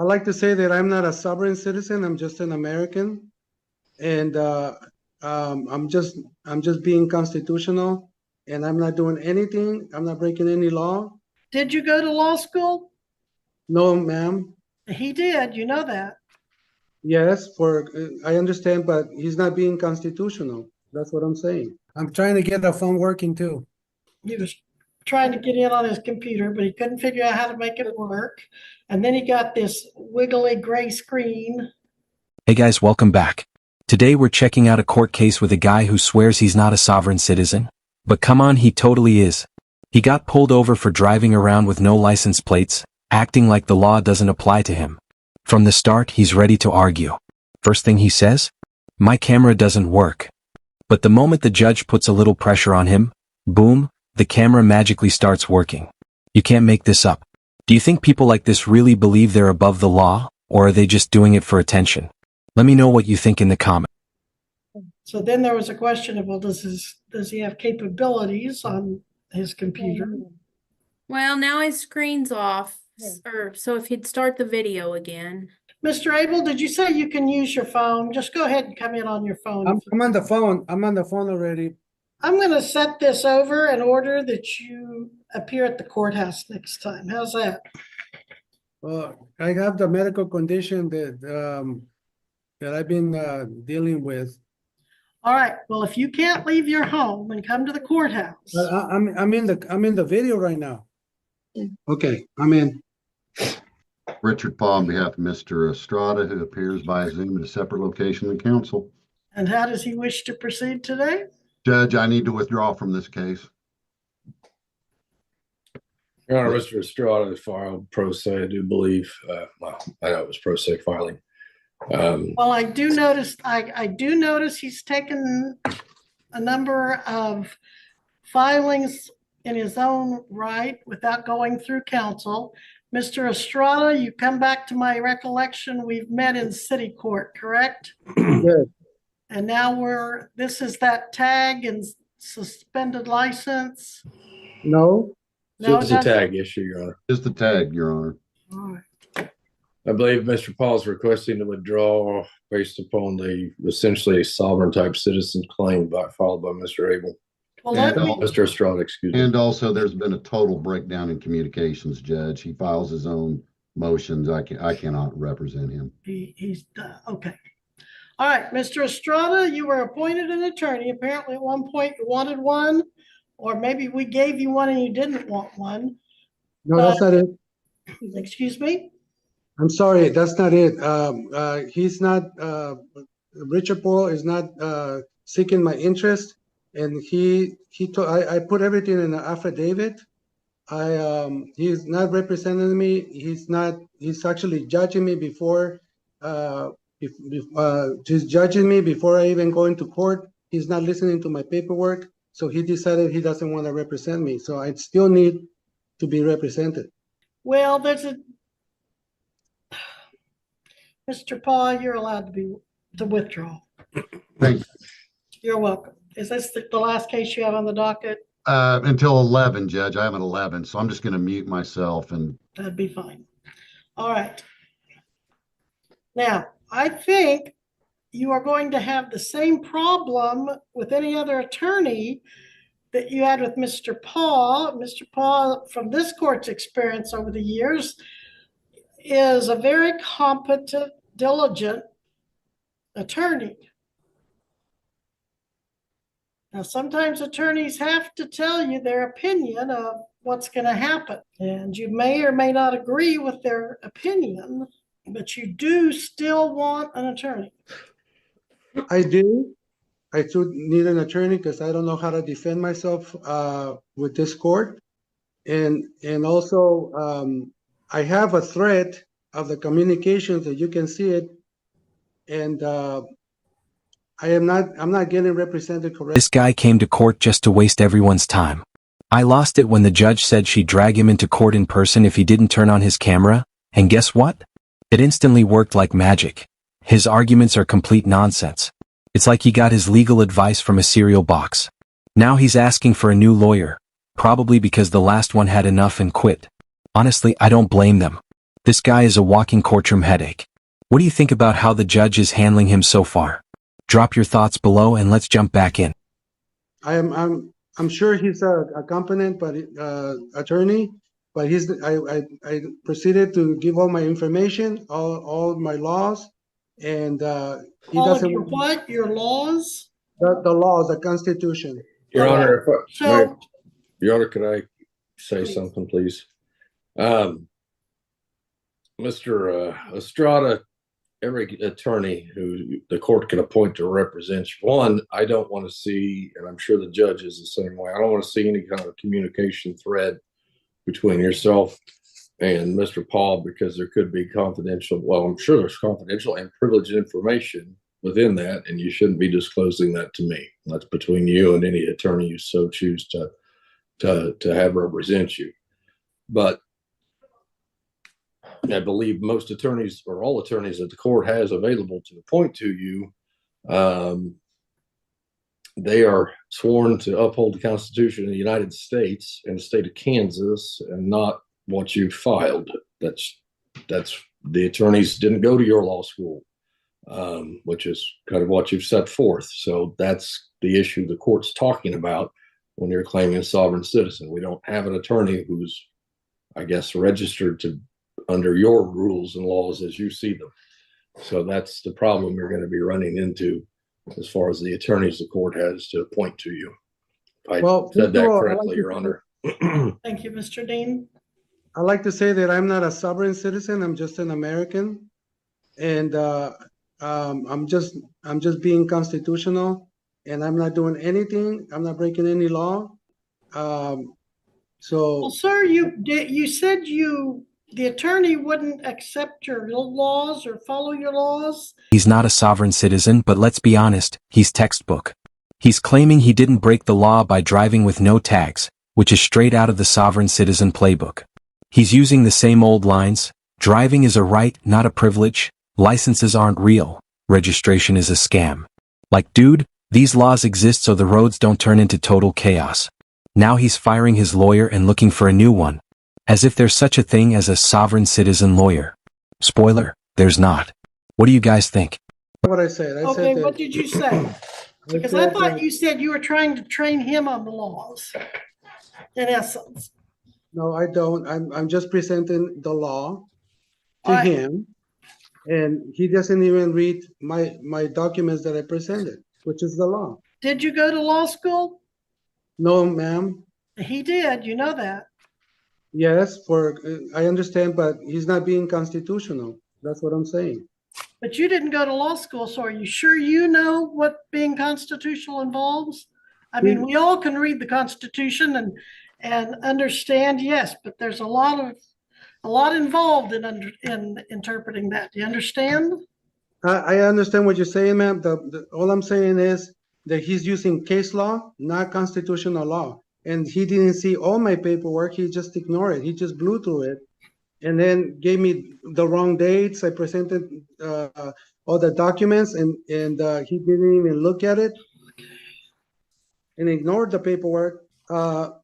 I like to say that I'm not a sovereign citizen. I'm just an American, and I'm just being constitutional, and I'm not doing anything. I'm not breaking any law. Did you go to law school? No, ma'am. He did, you know that. Yes, I understand, but he's not being constitutional. That's what I'm saying. I'm trying to get the phone working too. He was trying to get in on his computer, but he couldn't figure out how to make it work. And then he got this wiggly gray screen. Hey guys, welcome back. Today we're checking out a court case with a guy who swears he's not a sovereign citizen. But come on, he totally is. He got pulled over for driving around with no license plates, acting like the law doesn't apply to him. From the start, he's ready to argue. First thing he says, "My camera doesn't work." But the moment the judge puts a little pressure on him, boom, the camera magically starts working. You can't make this up. Do you think people like this really believe they're above the law, or are they just doing it for attention? Let me know what you think in the comments. So then there was a question of, well, does he have capabilities on his computer? Well, now his screen's off. So if he'd start the video again. Mr. Abel, did you say you can use your phone? Just go ahead and come in on your phone. I'm on the phone. I'm on the phone already. I'm going to set this over in order that you appear at the courthouse next time. How's that? I have the medical condition that I've been dealing with. All right. Well, if you can't leave your home and come to the courthouse. I'm in the video right now. Okay, I'm in. Richard Paul on behalf of Mr. Estrada, who appears by Zoom at a separate location in council. And how does he wish to proceed today? Judge, I need to withdraw from this case. Your Honor, Mr. Estrada filed pro se, I do believe. Well, I know it was pro se filing. Well, I do notice he's taken a number of filings in his own right without going through counsel. Mr. Estrada, you come back to my recollection, we've met in city court, correct? Yes. And now this is that tag and suspended license? No. No, Just a tag issue, Your Honor. Just the tag, Your Honor. All right. I believe Mr. Paul is requesting to withdraw based upon the essentially sovereign type citizen claim filed by Mr. Abel. Well, Mr. Estrada, excuse me. And also, there's been a total breakdown in communications, Judge. He files his own motions. I cannot represent him. He's okay. All right, Mr. Estrada, you were appointed an attorney. Apparently at one point you wanted one, or maybe we gave you one and you didn't want one. No, that's not it. Excuse me? I'm sorry, that's not it. He's not, Richard Paul is not seeking my interest, and I put everything in the affidavit. He's not representing me. He's actually judging me before, he's judging me before I even go into court. He's not listening to my paperwork, so he decided he doesn't want to represent me. So I still need to be represented. Well, Mr. Paul, you're allowed to withdraw. Thank you. You're welcome. Is this the last case you have on the docket? Until 11, Judge. I have an 11, so I'm just going to mute myself. And That'd be fine. All right. Now, I think you are going to have the same problem with any other attorney that you had with Mr. Paul. Mr. Paul, from this court's experience over the years, is a very competent, diligent attorney. Now, sometimes attorneys have to tell you their opinion of what's going to happen, and you may or may not agree with their opinion, but you do still want an attorney. I do. I do need an attorney because I don't know how to defend myself with this court, and also I have a thread of the communications that you can see it, and I'm not getting represented correctly. This guy came to court just to waste everyone's time. I lost it when the judge said she'd drag him into court in person if he didn't turn on his camera, and guess what? It instantly worked like magic. His arguments are complete nonsense. It's like he got his legal advice from a cereal box. Now he's asking for a new lawyer, probably because the last one had enough and quit. Honestly, I don't blame them. This guy is a walking courtroom headache. What do you think about how the judge is handling him so far? Drop your thoughts below and let's jump back in. I'm sure he's a competent but attorney, but I proceeded to give all my information, all my laws, and he All of doesn't your what? Your laws? the laws, the Constitution. Your Okay. Honor, So, Your Honor, could I say Please. something, please? Mr. Estrada, every attorney who the court can appoint to represent you, one, I don't want to see, and I'm sure the judge is the same way, I don't want to see any kind of communication thread between yourself and Mr. Paul, because there could be confidential, well, I'm sure there's confidential and privileged information within that, and you shouldn't be disclosing that to me. That's between you and any attorney you so choose to have represent you. But I believe most attorneys, or all attorneys that the court has available to appoint to you, they are sworn to uphold the Constitution of the United States and the state of Kansas, and not what you filed. That's the attorneys didn't go to your law school, which is kind of what you've set forth. So that's the issue the court's talking about when you're claiming a sovereign citizen. We don't have an attorney who's, I guess, registered to under your rules and laws as you see them. So that's the problem you're going to be running into as far as the attorneys the court has to appoint to you. If I said that correctly, Your Honor. thank you, Mr. Dean. I like to say that I'm not a sovereign citizen. I'm just an American, and I'm just being constitutional, and I'm not doing anything. I'm not breaking any law. So, Well, sir, you said the attorney wouldn't accept your laws or follow your laws. He's not a sovereign citizen, but let's be honest, he's textbook. He's claiming he didn't break the law by driving with no tags, which is straight out of the sovereign citizen playbook. He's using the same old lines: driving is a right, not a privilege, licenses aren't real, registration is a scam. Like, dude, these laws exist so the roads don't turn into total chaos. Now he's firing his lawyer and looking for a new one. As if there's such a thing as a sovereign citizen lawyer. Spoiler, there's not. What do you guys think? what I said. I Okay, said that, what did you say? Because I thought you said you were trying to train him on the laws, in essence. no, I don't. I'm just presenting the law to All right. him, and he doesn't even read my documents that I presented, which is the law. Did you go to law school? No, ma'am. He did, you know that. Yes, I understand, but he's not being constitutional. That's what I'm saying. But you didn't go to law school, so are you sure you know what being constitutional involves? I mean, we all can read the Constitution and understand, yes, but there's a lot involved in interpreting that. Do you understand? I understand what you're saying, ma'am. All I'm saying is that he's using case law, not constitutional law. And he didn't see all my paperwork. He just ignored it. He just blew through it and then gave me the wrong dates. I presented all the documents, and he didn't even look at it and ignored the paperwork. Well,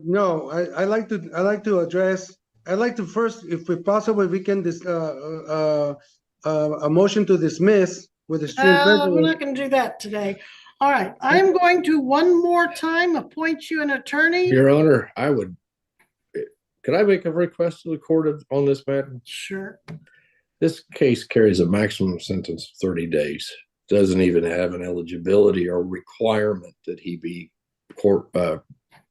no, I like to address. I like to first, if possible, we can a motion to dismiss with extreme We're prejudice. not going to do that today. All right, I am going to one more time appoint you an attorney. Your Honor, could I make a request to the court on this matter? Sure. This case carries a maximum sentence of 30 days. Doesn't even have an eligibility or requirement that he be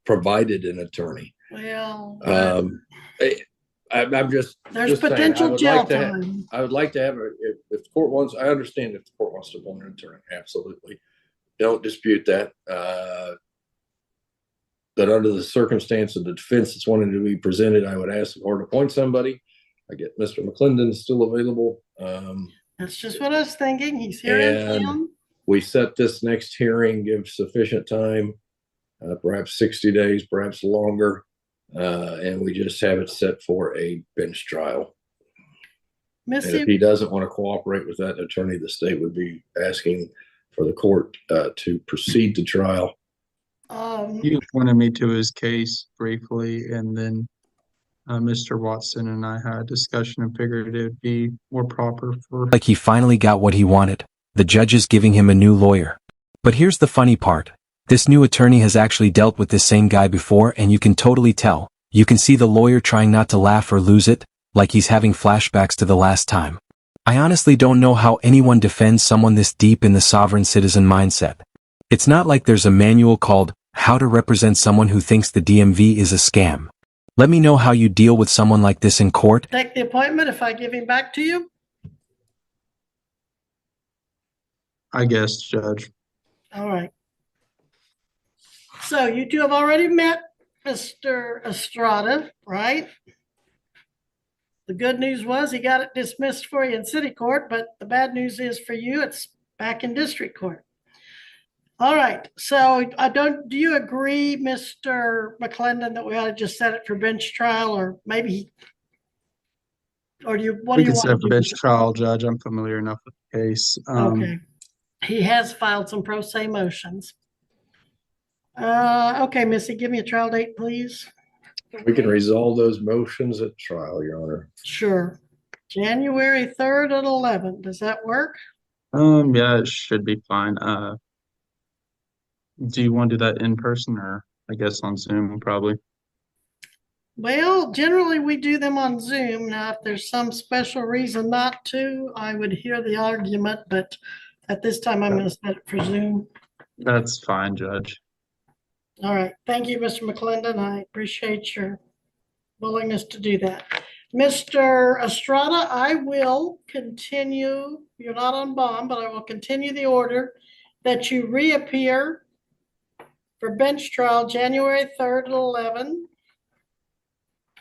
provided an attorney. Well, I'm just. there's just saying, potential jail time. I would like to have if the court wants. I understand if the court wants to appoint an attorney. Absolutely, don't dispute that. But under the circumstance of the defense that's wanting to be presented, I would ask the court to appoint somebody. I get Mr. McClendon still available. That's just what I was thinking. He's here in town. We set this next hearing, give sufficient time, perhaps 60 days, perhaps longer, and we just have it set for a bench trial. And if he doesn't want to cooperate with that attorney, the state would be asking for the court to proceed to trial. He pointed me to his case briefly, and then Mr. Watson and I had a discussion and figured it would be more proper for. Like he finally got what he wanted. The judge is giving him a new lawyer. But here's the funny part. This new attorney has actually dealt with this same guy before, and you can totally tell. You can see the lawyer trying not to laugh or lose it, like he's having flashbacks to the last time. I honestly don't know how anyone defends someone this deep in the sovereign citizen mindset. It's not like there's a manual called How to Represent Someone Who Thinks the DMV is a Scam. Let me know how you deal with someone like this in court. Take the appointment if I give him back to you? I guess, Judge. All right. So you two have already met Mr. Estrada, right? The good news was he got it dismissed for you in city court, but the bad news is for you, it's back in district court. All right, so do you agree, Mr. McClendon, that we ought to just set it for bench trial, or maybe, what do you We can want set to up a do? bench trial, Judge. I'm familiar enough with the case. Okay, he has filed some pro se motions. Okay, Missy, give me a trial date, please. We can resolve those motions at trial, Your Honor. Sure. January 3rd at 11. Does that work? Yeah, it should be fine. Do you want to do that in person or I guess on Zoom probably? Well, generally we do them on Zoom. Now, if there's some special reason not to, I would hear the argument, but at this time I'm going to set it for Zoom. That's fine, Judge. All right. Thank you, Mr. McClendon. I appreciate your willingness to do that. Mr. Estrada, I will continue. You're not on bond, but I will continue the order that you reappear for bench trial January 3rd at 11.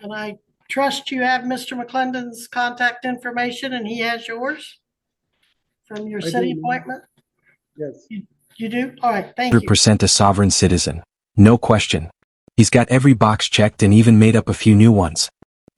And I trust you have Mr. McClendon's contact information and he has yours from your I city do. appointment? Yes. You do? All right. Thank you. 100% a sovereign citizen. No question. He's got every box checked and even made up a few new ones.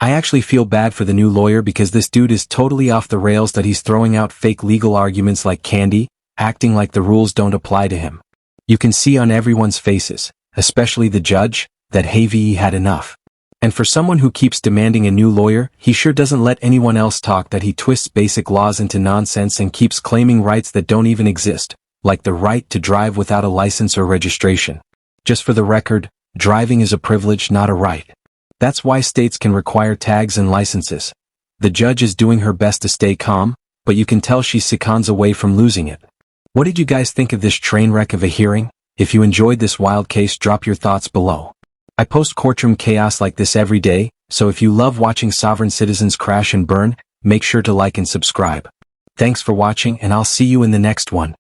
I actually feel bad for the new lawyer because this dude is totally off the rails that he's throwing out fake legal arguments like candy, acting like the rules don't apply to him. You can see on everyone's faces, especially the judge, that he had enough. And for someone who keeps demanding a new lawyer, he sure doesn't let anyone else talk, that he twists basic laws into nonsense and keeps claiming rights that don't even exist, like the right to drive without a license or registration. Just for the record, driving is a privilege, not a right. That's why states can require tags and licenses. The judge is doing her best to stay calm, but you can tell she's seconds away from losing it. What did you guys think of this train wreck of a hearing? If you enjoyed this wild case, drop your thoughts below. I post courtroom chaos like this every day, so if you love watching sovereign citizens crash and burn, make sure to like and subscribe. Thanks for watching, and I'll see you in the next one.